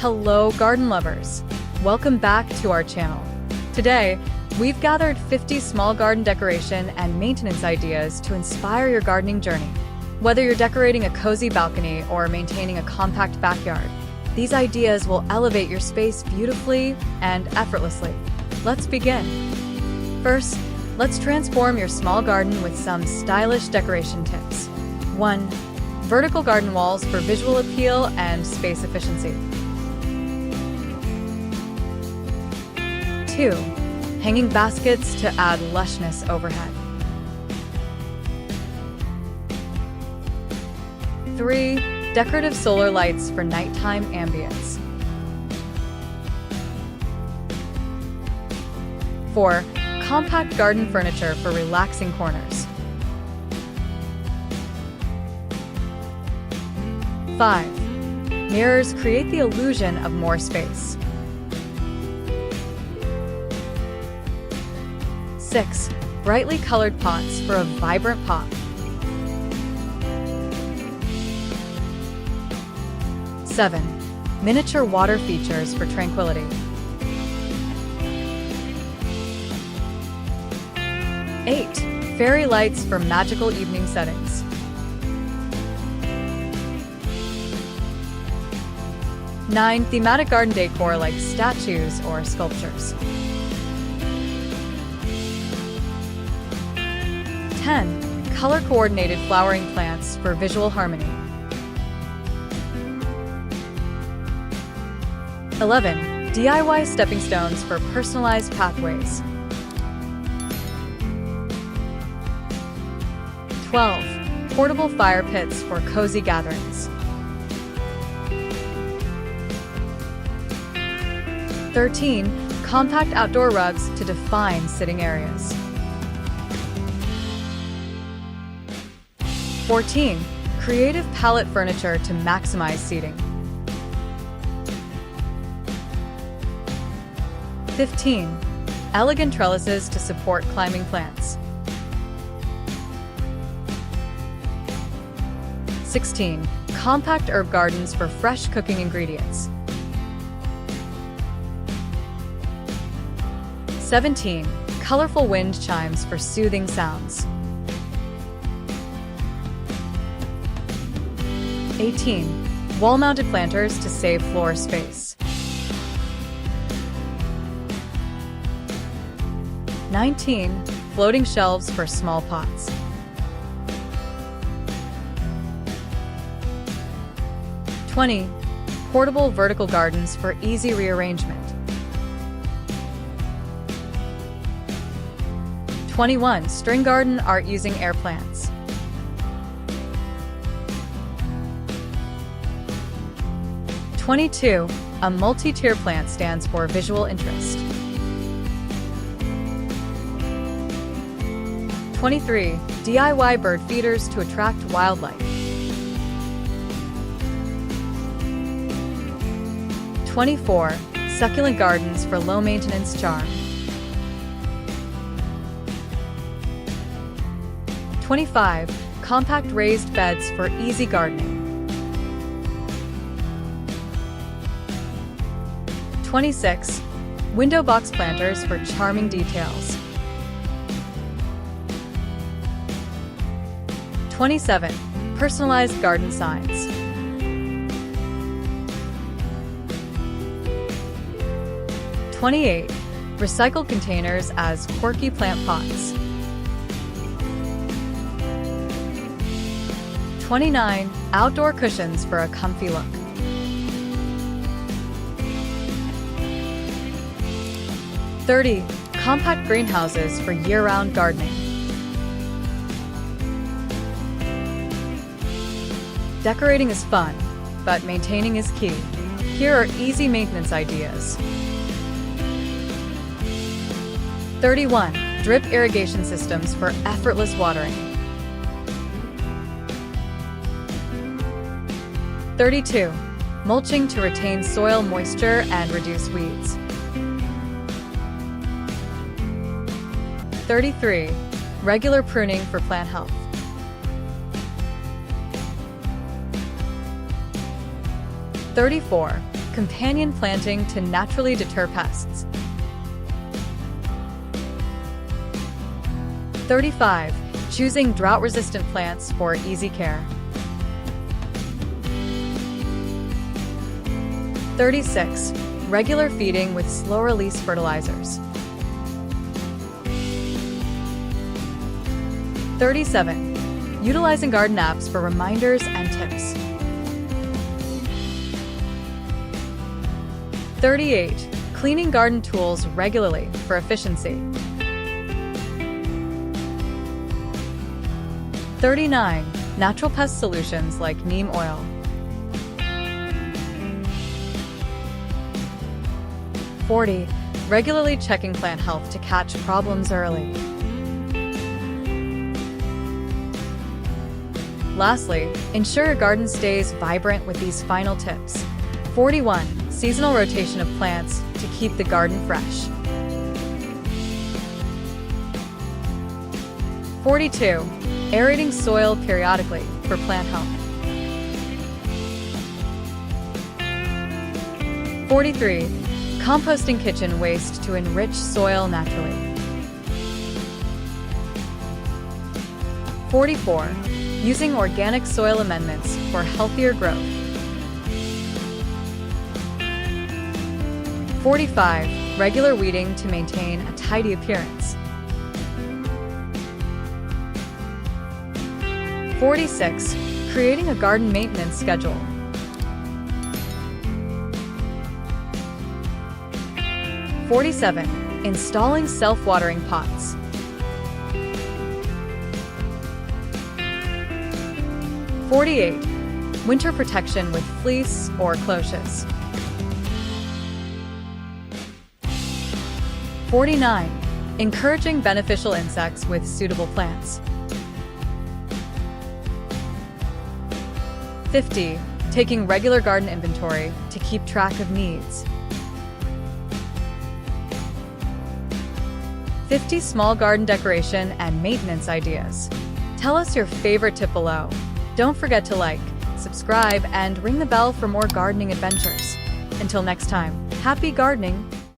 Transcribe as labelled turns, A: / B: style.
A: Hello, garden lovers! Welcome back to our channel. Today, we've gathered 50 small garden decoration and maintenance ideas to inspire your gardening journey. Whether you're decorating a cozy balcony or maintaining a compact backyard, these ideas will elevate your space beautifully and effortlessly. Let's begin. First, let's transform your small garden with some stylish decoration tips. 1. Vertical garden walls for visual appeal and space efficiency. 2. Hanging baskets to add lushness overhead. 3. Decorative solar lights for nighttime ambience. 4. Compact garden furniture for relaxing corners. 5. Mirrors create the illusion of more space. 6. Brightly colored pots for a vibrant pop. 7. Miniature water features for tranquility. 8. Fairy lights for magical evening settings. 9. Thematic garden decor like statues or sculptures. 10. Color-coordinated flowering plants for visual harmony. 11. DIY stepping stones for personalized pathways. 12. Portable fire pits for cozy gatherings. 13. Compact outdoor rugs to define sitting areas. 14. Creative palette furniture to maximize seating. 15. Elegant trellises to support climbing plants. 16. Compact herb gardens for fresh cooking ingredients. 17. Colorful wind chimes for soothing sounds. 18. Wall-mounted planters to save floor space. 19. Floating shelves for small pots. 20. Portable vertical gardens for easy rearrangement. 21. String garden art using air plants. 22. A multi-tier plant stands for visual interest. 23. DIY bird feeders to attract wildlife. 24. Succulent gardens for low-maintenance charm. 25. Compact raised beds for easy gardening. 26. Window box planters for charming details. 27. Personalized garden signs. 28. Recycled containers as quirky plant pots. 29. Outdoor cushions for a comfy look. 30. Compact greenhouses for year-round gardening. Decorating is fun, but maintaining is key. Here are easy maintenance ideas. 31. Drip irrigation systems for effortless watering. 32. Mulching to retain soil moisture and reduce weeds. 33. Regular pruning for plant health. 34. companion planting to naturally deter pests. 35. Choosing drought-resistant plants for easy care. 36. Regular feeding with slow-release fertilizers. 37. Utilizing garden apps for reminders and tips. 38. Cleaning garden tools regularly for efficiency. 39. Natural pest solutions like neem oil. 40. Regularly checking plant health to catch problems early. Lastly, ensure your garden stays vibrant with these final tips. 41. Seasonal rotation of plants to keep the garden fresh. 42. Aerating soil periodically for plant health. 43. Composting kitchen waste to enrich soil naturally. 44. Using organic soil amendments for healthier growth. 45. Regular weeding to maintain a tidy appearance. 46. Creating a garden maintenance schedule. 47. Installing self-watering pots. 48. Winter protection with fleece or cloches. 49. Encouraging beneficial insects with suitable plants. 50. Taking regular garden inventory to keep track of needs. 50 small garden decoration and maintenance ideas. Tell us your favorite tip below. Don't forget to like, subscribe, and ring the bell for more gardening adventures. Until next time, happy gardening!